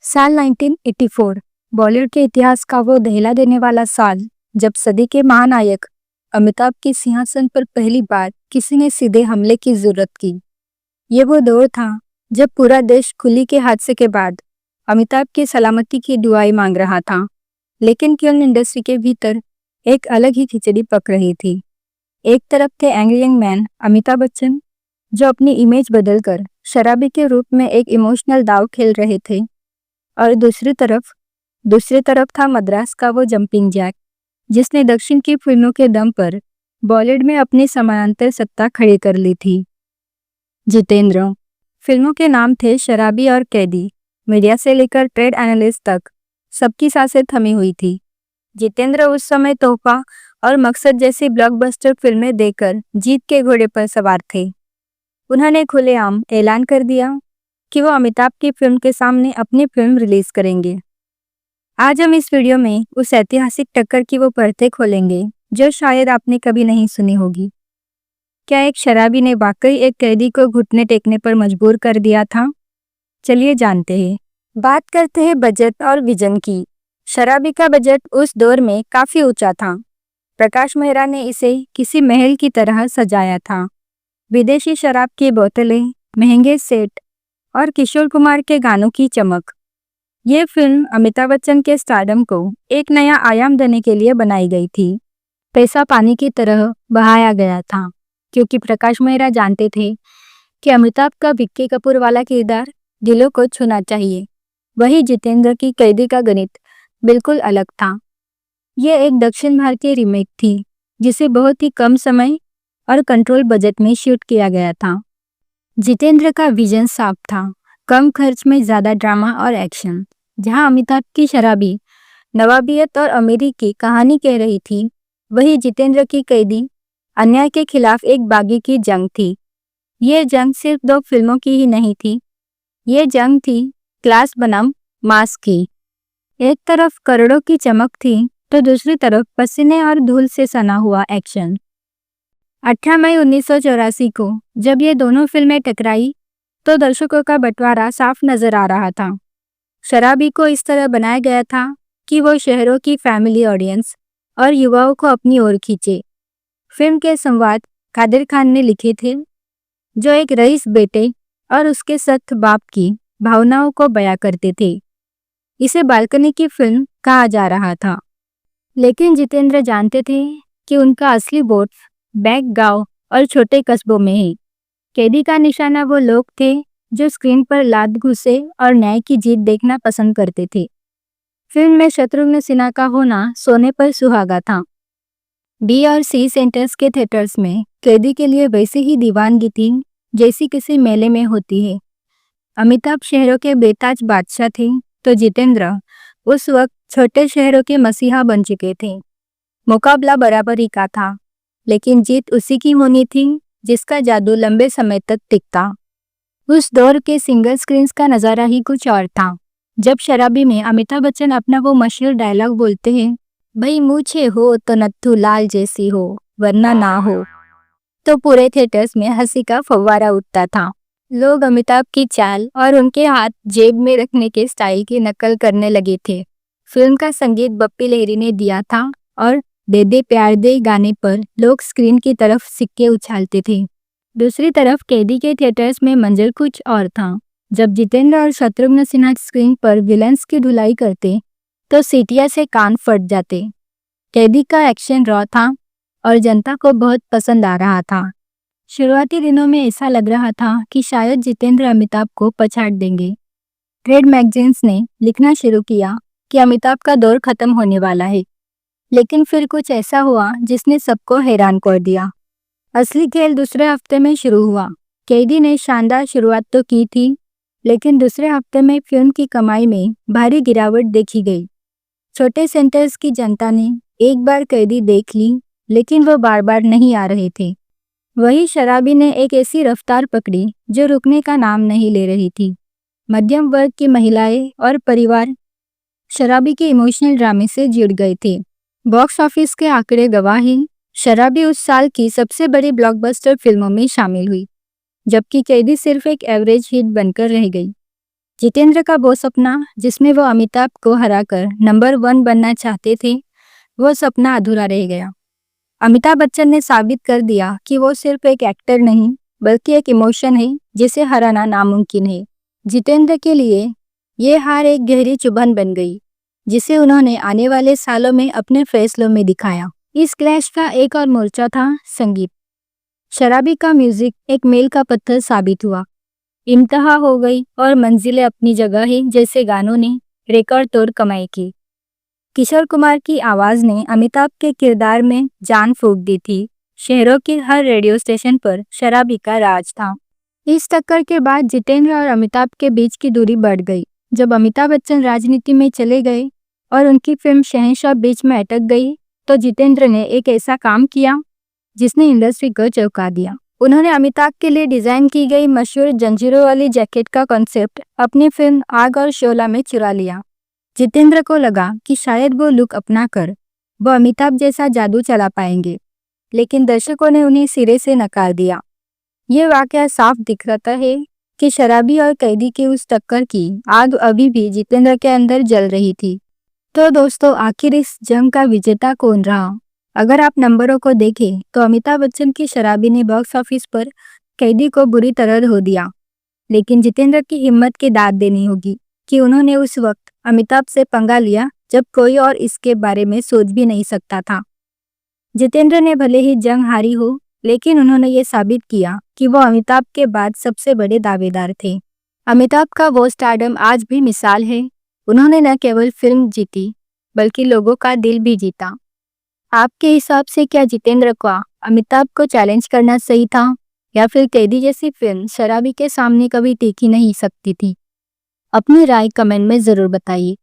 साल 1984 बॉलीवुड के इतिहास का वो दहिला देने वाला साल जब सदी के महानायक अमिताभ के सिंहासन पर पहली बार किसी ने सीधे हमले की जरूरत की। ये वो दौर था जब पूरा देश कुली के हादसे के बाद अमिताभ की सलामती की दुआएं मांग रहा था, लेकिन फिल्म इंडस्ट्री के भीतर एक अलग ही खिचड़ी पक रही थी। एक तरफ थे angry young man Amitabh Bachchan, जो अपनी इमेज बदलकर शराबी के रूप में एक इमोशनल दाव खेल रहे थे, और दूसरी तरफ था मद्रास का वो जंपिंग जैक, जिसने दक्षिण की फिल्मों के दम पर बॉलीवुड में अपनी समानांतर सत्ता खड़ी कर ली थी। जितेंद्र। फिल्मों के नाम थे शराबी और कैदी। मीडिया से लेकर ट्रेड एनालिस्ट तक सबकी सांसें थमी हुई थी। जितेंद्र उस समय तोहफा और मकसद जैसी ब्लॉकबस्टर फिल्में देकर जीत के घोड़े पर सवार थे। उन्होंने खुलेआम ऐलान कर दिया कि वो अमिताभ की फिल्म के सामने अपनी फिल्म रिलीज करेंगे। आज हम इस वीडियो में उस ऐतिहासिक टक्कर की वो परतें खोलेंगे जो शायद आपने कभी नहीं सुनी होगी। क्या एक शराबी ने वाकई एक कैदी को घुटने टेकने पर मजबूर कर दिया था? चलिए जानते हैं। बात करते हैं बजट और विजन की। शराबी का बजट उस दौर में काफी ऊंचा था। प्रकाश मेहरा ने इसे किसी महल की तरह सजाया था। विदेशी शराब की बोतलें, महंगे सेट और किशोर कुमार के गानों की चमक। ये फिल्म अमिताभ बच्चन के स्टारडम को एक नया आयाम देने के लिए बनाई गई थी। पैसा पानी की तरह बहाया गया था, क्योंकि प्रकाश मेहरा जानते थे कि अमिताभ का विक्की कपूर वाला किरदार दिलों को छूना चाहिए। वही जितेंद्र की कैदी का गणित बिल्कुल अलग था। ये एक दक्षिण भारतीय रीमेक थी, जिसे बहुत ही कम समय और कंट्रोल बजट में शूट किया गया था। जितेंद्र का विजन साफ था, कम खर्च में ज्यादा ड्रामा और एक्शन। जहां अमिताभ की शराबी नवाबियत और अमीरी की कहानी कह रही थी, वही जितेंद्र की कैदी अन्याय के खिलाफ एक बागी की जंग थी। ये जंग सिर्फ दो फिल्मों की ही नहीं थी, ये जंग थी क्लास बनाम मास की। एक तरफ करोड़ों की चमक थी, तो दूसरी तरफ पसीने और धूल से सना हुआ एक्शन। 18 मई 1984 को जब ये दोनों फिल्में टकराई, तो दर्शकों का बंटवारा साफ नजर आ रहा था। शराबी को इस तरह बनाया गया था कि वो शहरों की फैमिली ऑडियंस और युवाओं को अपनी ओर खींचे। फिल्म के संवाद कादिर खान ने लिखे थे, जो एक रईस बेटे और उसके सख्त बाप की भावनाओं को बयां करते थे। इसे बालकनी की फिल्म कहा जा रहा था, लेकिन जितेंद्र जानते थे कि उनका असली वोट बैक गांव और छोटे कस्बों में है। कैदी का निशाना वो लोग थे जो स्क्रीन पर लात घुसे और न्याय की जीत देखना पसंद करते थे। फिल्म में शत्रुघ्न सिन्हा का होना सोने पर सुहागा था। बी और सी सेंटर्स के थिएटर्स में कैदी के लिए वैसे ही दीवानगी थी जैसी किसी मेले में होती है। अमिताभ शहरों के बेताज बादशाह थे, तो जितेंद्र उस वक्त छोटे शहरों के मसीहा बन चुके थे। मुकाबला बराबरी का था, लेकिन जीत उसी की होनी थी जिसका जादू लंबे समय तक टिकता। उस दौर के सिंगल स्क्रीन्स का नज़ारा ही कुछ और था। जब शराबी में अमिताभ बच्चन अपना वो मशहूर डायलॉग बोलते हैं, भाई मूछे हो तो नत्थू लाल जैसी हो, वरना ना हो, तो पूरे थिएटर्स में हंसी का फव्वारा उठता था। लोग अमिताभ की चाल और उनके हाथ जेब में रखने के स्टाइल की नकल करने लगे थे। फिल्म का संगीत बप्पी लहरी ने दिया था, और दे दे प्यार दे गाने पर लोग स्क्रीन की तरफ सिक्के उछालते थे। दूसरी तरफ कैदी के थिएटर्स में मंजर कुछ और था। जब जितेंद्र और शत्रुघ्न सिन्हा स्क्रीन पर विलन्स की धुलाई करते, तो सीटियां से कान फट जाते। कैदी का एक्शन रॉ था और जनता को बहुत पसंद आ रहा था। शुरुआती दिनों में ऐसा लग रहा था कि शायद जितेंद्र अमिताभ को पछाड़ देंगे। ट्रेड मैगजीन्स ने लिखना शुरू किया कि अमिताभ का दौर खत्म होने वाला है, लेकिन फिर कुछ ऐसा हुआ जिसने सबको हैरान कर दिया। असली खेल दूसरे हफ्ते में शुरू हुआ। कैदी ने शानदार शुरुआत तो की थी, लेकिन दूसरे हफ्ते में फिल्म की कमाई में भारी गिरावट देखी गई। छोटे सेंटर्स की जनता ने एक बार कैदी देख ली, लेकिन वो बार बार नहीं आ रहे थे। वही शराबी ने एक ऐसी रफ्तार पकड़ी जो रुकने का नाम नहीं ले रही थी। मध्यम वर्ग की महिलाएं और परिवार शराबी के इमोशनल ड्रामे से जुड़ गए थे। बॉक्स ऑफिस के आंकड़े गवाह हैं, शराबी उस साल की सबसे बड़ी ब्लॉकबस्टर फिल्मों में शामिल हुई, जबकि कैदी सिर्फ एक एवरेज हिट बनकर रह गई। जितेंद्र का वो सपना जिसमें वो अमिताभ को हराकर नंबर 1 बनना चाहते थे, वो सपना अधूरा रह गया। अमिताभ बच्चन ने साबित कर दिया कि वो सिर्फ एक एक्टर नहीं, बल्कि एक इमोशन है जिसे हराना नामुमकिन है। जितेंद्र के लिए ये हार एक गहरी चुभन बन गई, जिसे उन्होंने आने वाले सालों में अपने फैसलों में दिखाया। इस क्लैश का एक और मोर्चा था संगीत। शराबी का म्यूजिक एक मील का पत्थर साबित हुआ। इम्तिहा हो गई और मंजिलें अपनी जगह है जैसे गानों ने रिकॉर्ड तोड़ कमाई की। किशोर कुमार की आवाज ने अमिताभ के किरदार में जान फूंक दी थी। शहरों के हर रेडियो स्टेशन पर शराबी का राज था। इस टक्कर के बाद जितेंद्र और अमिताभ के बीच की दूरी बढ़ गई। जब अमिताभ बच्चन राजनीति में चले गए और उनकी फिल्म शहंशाह बीच में अटक गई, तो जितेंद्र ने एक ऐसा काम किया जिसने इंडस्ट्री को चौंका दिया। उन्होंने अमिताभ के लिए डिजाइन की गई मशहूर जंजीरों वाली जैकेट का कॉन्सेप्ट अपनी फिल्म आग और शोला में चुरा लिया। जितेंद्र को लगा कि शायद वो लुक अपनाकर वो अमिताभ जैसा जादू चला पाएंगे, लेकिन दर्शकों ने उन्हें सिरे से नकार दिया। ये वाकया साफ दिखाता है कि शराबी और कैदी की उस टक्कर की आग अभी भी जितेंद्र के अंदर जल रही थी। तो दोस्तों, आखिर इस जंग का विजेता कौन रहा? अगर आप नंबरों को देखें तो अमिताभ बच्चन की शराबी ने बॉक्स ऑफिस पर कैदी को बुरी तरह धो दिया, लेकिन जितेंद्र की हिम्मत की दाद देनी होगी कि उन्होंने उस वक्त अमिताभ से पंगा लिया जब कोई और इसके बारे में सोच भी नहीं सकता था। जितेंद्र ने भले ही जंग हारी हो, लेकिन उन्होंने ये साबित किया कि वो अमिताभ के बाद सबसे बड़े दावेदार थे। अमिताभ का वो स्टारडम आज भी मिसाल है। उन्होंने न केवल फिल्म जीती, बल्कि लोगों का दिल भी जीता। आपके हिसाब से क्या जितेंद्र को अमिताभ को चैलेंज करना सही था, या फिर कैदी जैसी फिल्म शराबी के सामने कभी टिक ही नहीं सकती थी? अपनी राय कमेंट में ज़रूर बताइए।